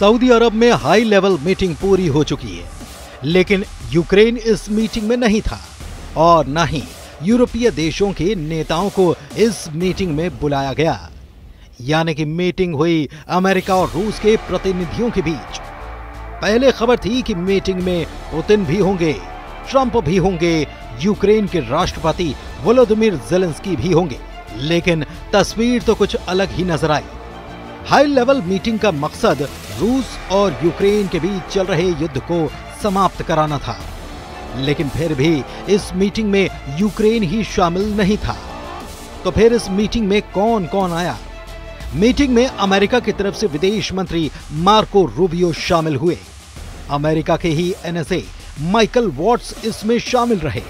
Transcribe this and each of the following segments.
Saudi अरब में high level meeting पूरी हो चुकी है, लेकिन यूक्रेन इस मीटिंग में नहीं था और न ही यूरोपीय देशों के नेताओं को इस मीटिंग में बुलाया गया। यानी कि मीटिंग हुई अमेरिका और रूस के प्रतिनिधियों के बीच। पहले खबर थी कि मीटिंग में पुतिन भी होंगे, ट्रंप भी होंगे, यूक्रेन के राष्ट्रपति वोलोदिमीर ज़ेलेंस्की भी होंगे, लेकिन तस्वीर तो कुछ अलग ही नजर आई। हाई लेवल मीटिंग का मकसद रूस और यूक्रेन के बीच चल रहे युद्ध को समाप्त कराना था, लेकिन फिर भी इस मीटिंग में यूक्रेन ही शामिल नहीं था। तो फिर इस मीटिंग में कौन कौन आया? मीटिंग में अमेरिका की तरफ से विदेश मंत्री मार्को रूबियो शामिल हुए। अमेरिका के ही एनएसए माइकल वॉट्स इसमें शामिल रहे,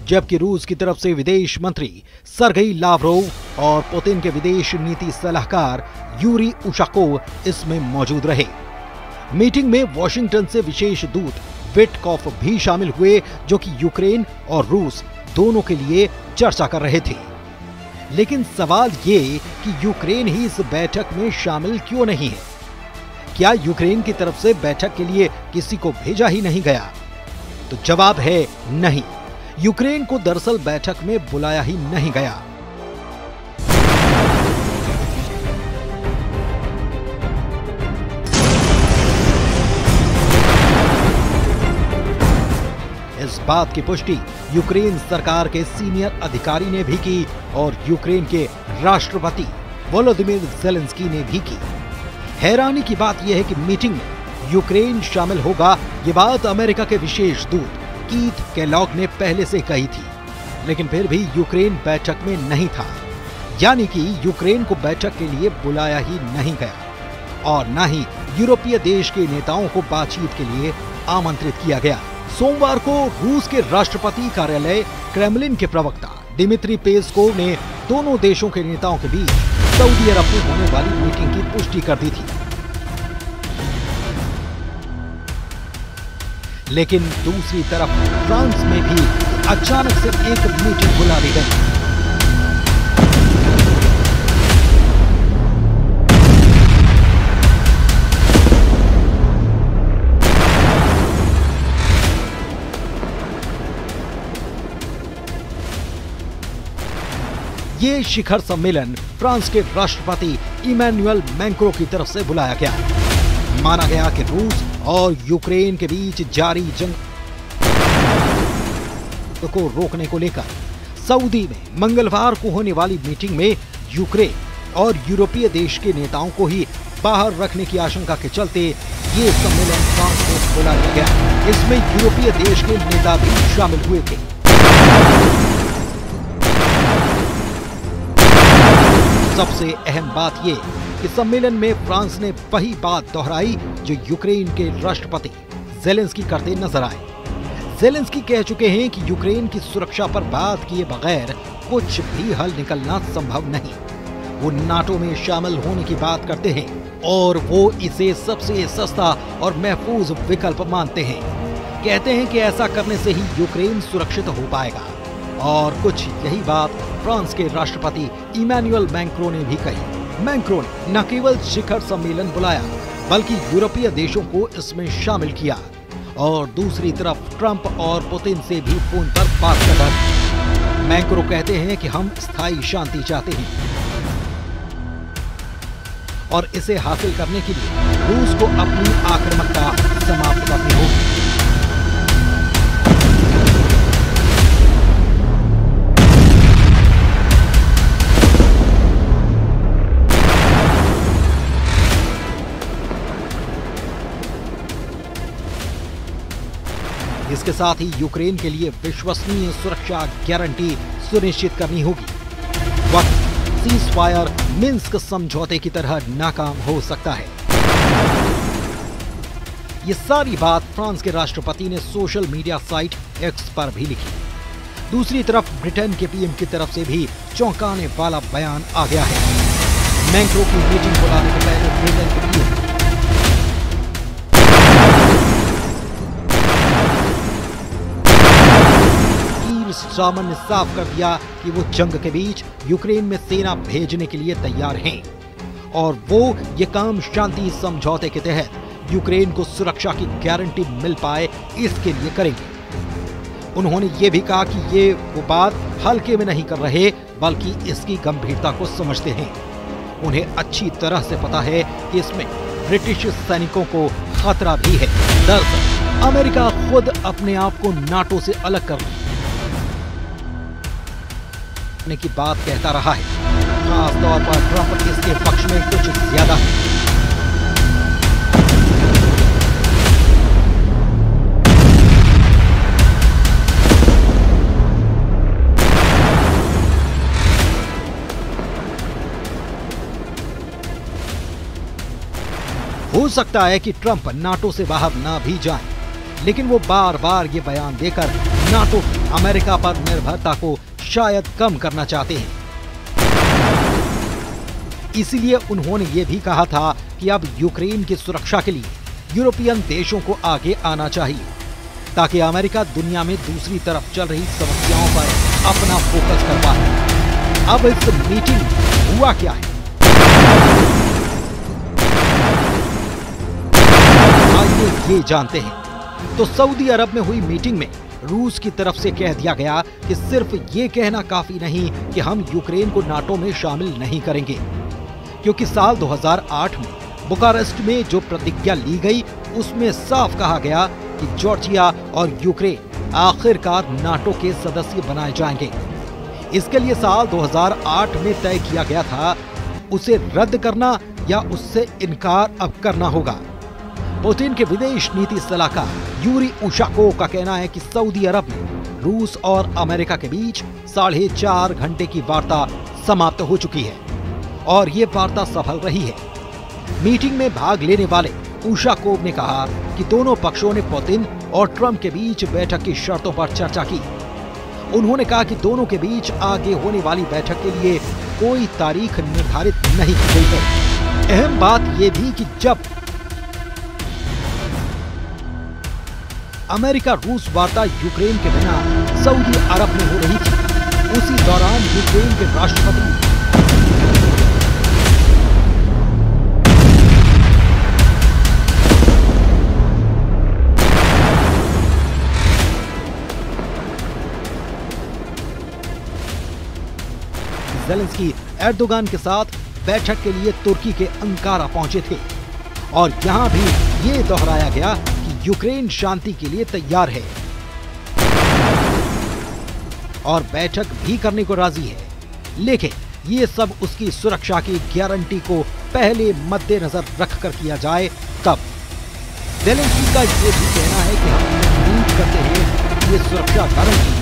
जबकि रूस की तरफ से विदेश मंत्री सर्गेई लावरोव और पुतिन के विदेश नीति सलाहकार यूरी उशाकोव इसमें मौजूद रहे। मीटिंग में वॉशिंगटन से विशेष दूत विटकॉफ भी शामिल हुए, जो कि यूक्रेन और रूस दोनों के लिए चर्चा कर रहे थे। लेकिन सवाल ये कि यूक्रेन ही इस बैठक में शामिल क्यों नहीं है? क्या यूक्रेन की तरफ से बैठक के लिए किसी को भेजा ही नहीं गया? तो जवाब है नहीं, यूक्रेन को दरअसल बैठक में बुलाया ही नहीं गया। इस बात की पुष्टि यूक्रेन सरकार के सीनियर अधिकारी ने भी की और यूक्रेन के राष्ट्रपति वोलोदिमीर ज़ेलेंस्की ने भी की। हैरानी की बात यह है कि मीटिंग में यूक्रेन शामिल होगा, ये बात अमेरिका के विशेष दूत कीथ केलॉग ने पहले से कही थी, लेकिन फिर भी यूक्रेन बैठक में नहीं था। यानी कि यूक्रेन को बैठक के लिए बुलाया ही नहीं गया और न ही यूरोपीय देश के नेताओं को बातचीत के लिए आमंत्रित किया गया। सोमवार को रूस के राष्ट्रपति कार्यालय क्रेमलिन के प्रवक्ता दिमित्री पेस्कोव ने दोनों देशों के नेताओं के बीच सऊदी अरब में होने वाली मीटिंग की पुष्टि कर दी थी। लेकिन दूसरी तरफ फ्रांस में भी अचानक से एक मीटिंग बुला दी गई। ये शिखर सम्मेलन फ्रांस के राष्ट्रपति इमैनुअल मैक्रों की तरफ से बुलाया गया। माना गया कि रूस और यूक्रेन के बीच जारी जंग को रोकने को लेकर सऊदी में मंगलवार को होने वाली मीटिंग में यूक्रेन और यूरोपीय देश के नेताओं को ही बाहर रखने की आशंका के चलते ये सम्मेलन फ्रांस में बुलाया गया। इसमें यूरोपीय देश के नेता भी शामिल हुए थे। सबसे अहम बात ये कि सम्मेलन में फ्रांस ने वही बात दोहराई जो यूक्रेन के राष्ट्रपति ज़ेलेंस्की करते नजर आए। ज़ेलेंस्की कह चुके हैं कि यूक्रेन की सुरक्षा पर बात किए बगैर कुछ भी हल निकलना संभव नहीं। वो नाटो में शामिल होने की बात करते हैं और वो इसे सबसे सस्ता और महफूज विकल्प मानते हैं। कहते हैं कि ऐसा करने से ही यूक्रेन सुरक्षित हो पाएगा। और कुछ यही बात फ्रांस के राष्ट्रपति इमैनुअल मैक्रों ने भी कही। मैक्रों ने न केवल शिखर सम्मेलन बुलाया, बल्कि यूरोपीय देशों को इसमें शामिल किया और दूसरी तरफ ट्रंप और पुतिन से भी फोन पर बात कर रहे। मैक्रों कहते हैं कि हम स्थायी शांति चाहते हैं और इसे हासिल करने के लिए रूस को अपनी आक्रामकता समाप्त करनी होगी। इसके साथ ही यूक्रेन के लिए विश्वसनीय सुरक्षा गारंटी सुनिश्चित करनी होगी। वक्त सीज़फायर मिन्स्क समझौते की तरह नाकाम हो सकता है। ये सारी बात फ्रांस के राष्ट्रपति ने सोशल मीडिया साइट एक्स पर भी लिखी। दूसरी तरफ ब्रिटेन के पीएम की तरफ से भी चौंकाने वाला बयान आ गया है। मैक्रों की मीटिंग बुलाने के पहले ब्रिटेन के पीएम स्टारमर ने साफ कर दिया कि वो जंग के बीच यूक्रेन में सेना भेजने के लिए तैयार हैं और वो ये काम शांति समझौते के तहत यूक्रेन को सुरक्षा की गारंटी मिल पाए, इसके लिए करेंगे। उन्होंने ये भी कहा कि ये वो बात हल्के में नहीं कर रहे, बल्कि इसकी गंभीरता को समझते हैं। उन्हें अच्छी तरह से पता है कि इसमें ब्रिटिश सैनिकों को खतरा भी है। दरअसल अमेरिका खुद अपने आप को नाटो से अलग करने की बात कहता रहा है। खास तौर पर ट्रंप इसके पक्ष में कुछ ज्यादा है। हो सकता है कि ट्रंप नाटो से बाहर ना भी जाएं, लेकिन वो बार बार ये बयान देकर नाटो की अमेरिका पर निर्भरता को शायद कम करना चाहते हैं। इसीलिए उन्होंने ये भी कहा था कि अब यूक्रेन की सुरक्षा के लिए यूरोपियन देशों को आगे आना चाहिए, ताकि अमेरिका दुनिया में दूसरी तरफ चल रही समस्याओं पर अपना फोकस कर पाए। अब इस मीटिंग में हुआ क्या है, ये जानते हैं। तो सऊदी अरब में हुई मीटिंग में रूस की तरफ से कह दिया गया कि सिर्फ ये कहना काफी नहीं कि हम यूक्रेन को नाटो में शामिल नहीं करेंगे, क्योंकि साल 2008 में बुखारेस्ट में जो प्रतिज्ञा ली गई उसमें साफ कहा गया कि जॉर्जिया और यूक्रेन आखिरकार नाटो के सदस्य बनाए जाएंगे। इसके लिए साल 2008 में तय किया गया था, उसे रद्द करना या उससे इनकार अब करना होगा। पुतिन के विदेश नीति सलाहकार यूरी उशाकोव का कहना है कि सऊदी अरब में रूस और अमेरिका के बीच 4.5 घंटे की वार्ता समाप्त हो चुकी है और ये वार्ता सफल रही है। मीटिंग में भाग लेने वाले उशाकोव ने कहा कि दोनों पक्षों ने पुतिन और ट्रंप के बीच बैठक की शर्तों पर चर्चा की। उन्होंने कहा कि दोनों के बीच आगे होने वाली बैठक के लिए कोई तारीख निर्धारित नहीं की गई है। अहम बात यह भी कि जब अमेरिका रूस वार्ता यूक्रेन के बिना सऊदी अरब में हो रही थी, उसी दौरान यूक्रेन के राष्ट्रपति ज़ेलेंस्की एर्दोगान के साथ बैठक के लिए तुर्की के अंकारा पहुंचे थे और यहां भी ये दोहराया गया कि यूक्रेन शांति के लिए तैयार है और बैठक भी करने को राजी है, लेकिन ये सब उसकी सुरक्षा की गारंटी को पहले मद्देनजर रखकर किया जाए तब। ज़ेलेंस्की का ये भी कहना है कि हम उम्मीद करते हैं कि ये सुरक्षा गारंटी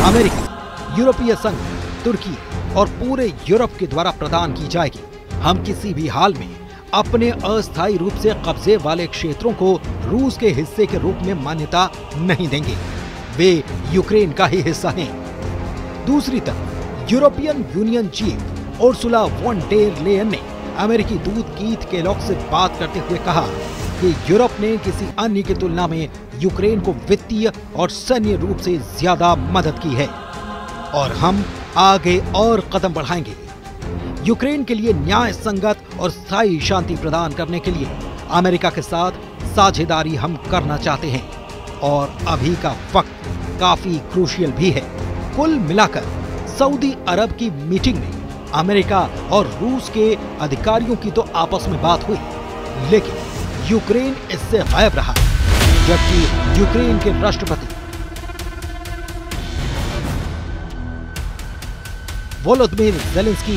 अमेरिका, यूरोपीय संघ, तुर्की और पूरे यूरोप के द्वारा प्रदान की जाएगी। हम किसी भी हाल में अपने अस्थायी रूप से कब्जे वाले क्षेत्रों को रूस के हिस्से के रूप में मान्यता नहीं देंगे, वे यूक्रेन का ही हिस्सा हैं। दूसरी तरफ European Union chief Ursula von der Leyen ने अमेरिकी दूत कीथ केलॉग से बात करते हुए कहा कि यूरोप ने किसी अन्य की तुलना में यूक्रेन को वित्तीय और सैन्य रूप से ज्यादा मदद की है और हम आगे और कदम बढ़ाएंगे। यूक्रेन के लिए न्याय संगत और स्थायी शांति प्रदान करने के लिए अमेरिका के साथ साझेदारी हम करना चाहते हैं और अभी का वक्त काफी क्रूशियल भी है। कुल मिलाकर सऊदी अरब की मीटिंग में अमेरिका और रूस के अधिकारियों की तो आपस में बात हुई, लेकिन यूक्रेन इससे गायब रहा, जबकि यूक्रेन के राष्ट्रपति वोलोदिमीर ज़ेलेंस्की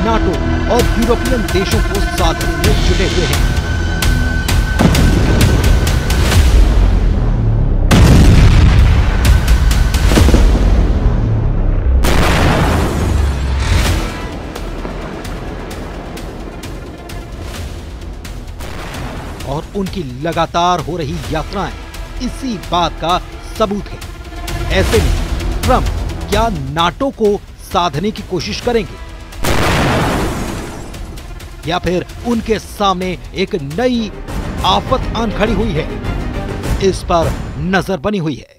नाटो और यूरोपियन देशों को साथ में जुटे हुए हैं। और उनकी लगातार हो रही यात्राएं इसी बात का सबूत है। ऐसे में ट्रंप क्या नाटो को साधने की कोशिश करेंगे या फिर उनके सामने एक नई आफत आन खड़ी हुई है, इस पर नजर बनी हुई है।